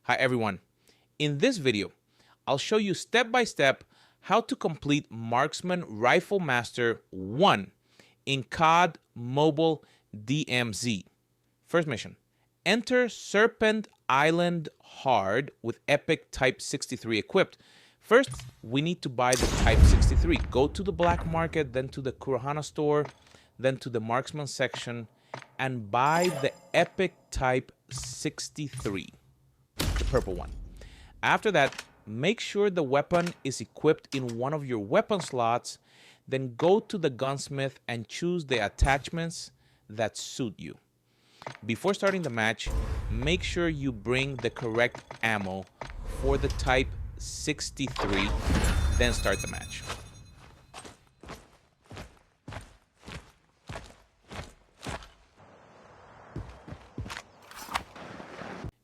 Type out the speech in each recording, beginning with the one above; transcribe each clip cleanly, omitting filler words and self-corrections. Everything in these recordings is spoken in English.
Hi everyone. In this video, I'll show you step by step how to complete Marksman Rifle Master 1 in COD Mobile DMZ. First mission, enter Serpent Island Hard with Epic Type 63 equipped. First, we need to buy the Type 63. Go to the black market, then to the Kurahana store, then to the Marksman section, and buy the Epic Type 63, the purple one. After that, make sure the weapon is equipped in one of your weapon slots, then go to the gunsmith and choose the attachments that suit you. Before starting the match, make sure you bring the correct ammo for the Type 63, then start the match.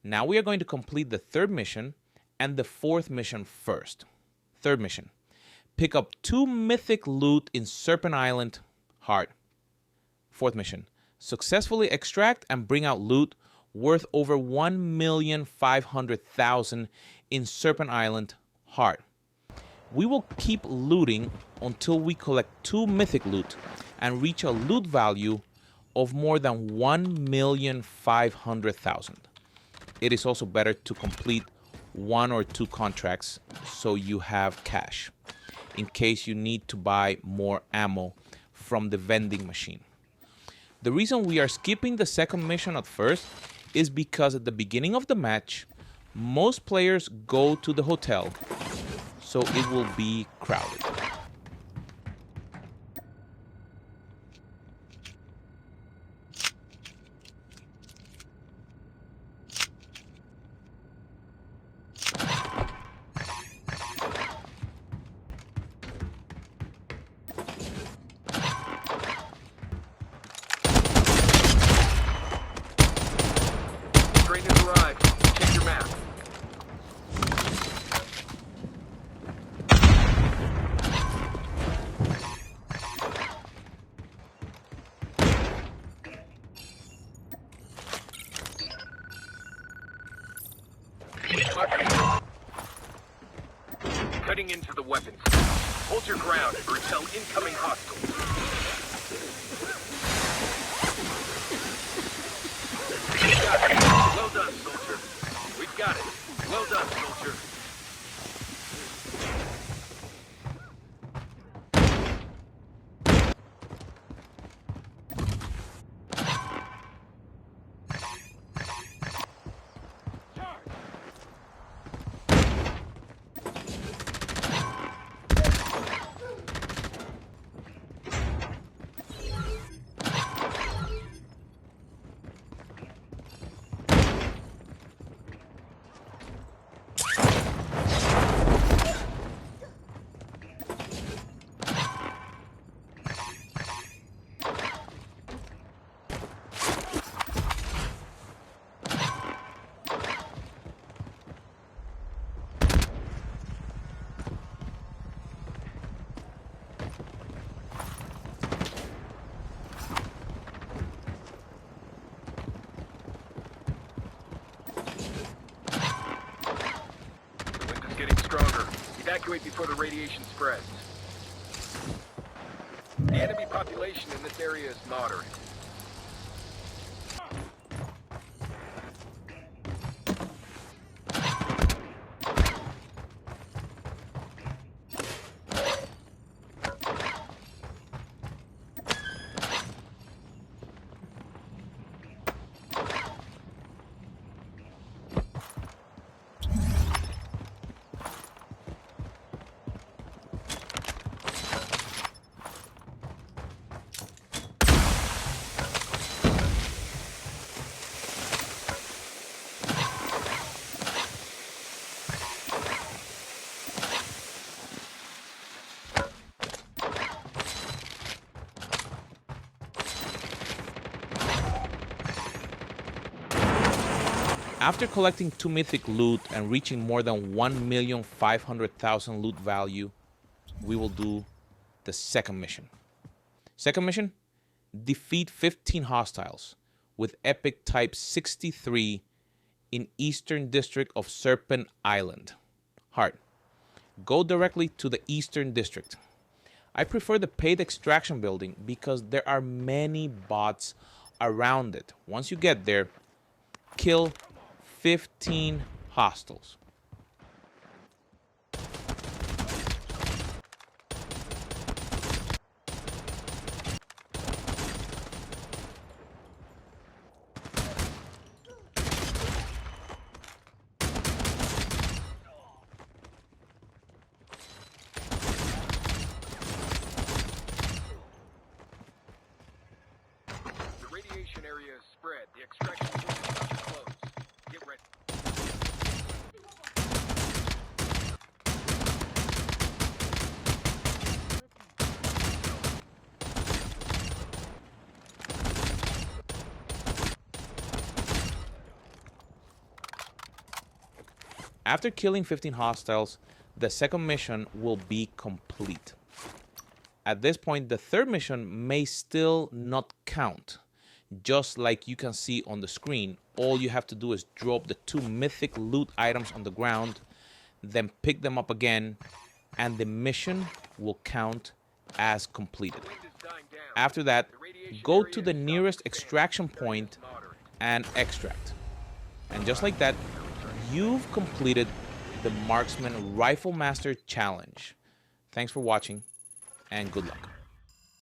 Now we are going to complete the third mission and the fourth mission first. Third mission, pick up 2 mythic loot in Serpent Island Hard. Fourth mission, successfully extract and bring out loot worth over 1,500,000 in Serpent Island Hard. We will keep looting until we collect 2 mythic loot and reach a loot value of more than 1,500,000. It is also better to complete 1 or 2 contracts so you have cash in case you need to buy more ammo from the vending machine. The reason we are skipping the second mission at first is because at the beginning of the match, most players go to the hotel, so it will be crowded. Train has arrived. Check your map. Cutting into the weapons. Hold your ground and repel incoming hostiles. Well done, soldier. We've got it. Well done, soldier. Getting stronger. Evacuate before the radiation spreads. The enemy population in this area is moderate. After collecting 2 mythic loot and reaching more than 1,500,000 loot value, we will do the second mission. Second mission, defeat 15 hostiles with Epic Type 63 in Eastern District of Serpent Island. Hard. Go directly to the Eastern District. I prefer the paid extraction building because there are many bots around it. Once you get there, kill 15 hostiles. Radiation area is spread. The extraction point is about to close. Get ready. After killing 15 hostiles, the second mission will be complete. At this point, the third mission may still not count. Just like you can see on the screen, all you have to do is drop the 2 mythic loot items on the ground, then pick them up again, and the mission will count as completed. After that, go to the nearest extraction point and extract. And just like that, you've completed the Marksman Rifle Master Challenge. Thanks for watching, and good luck.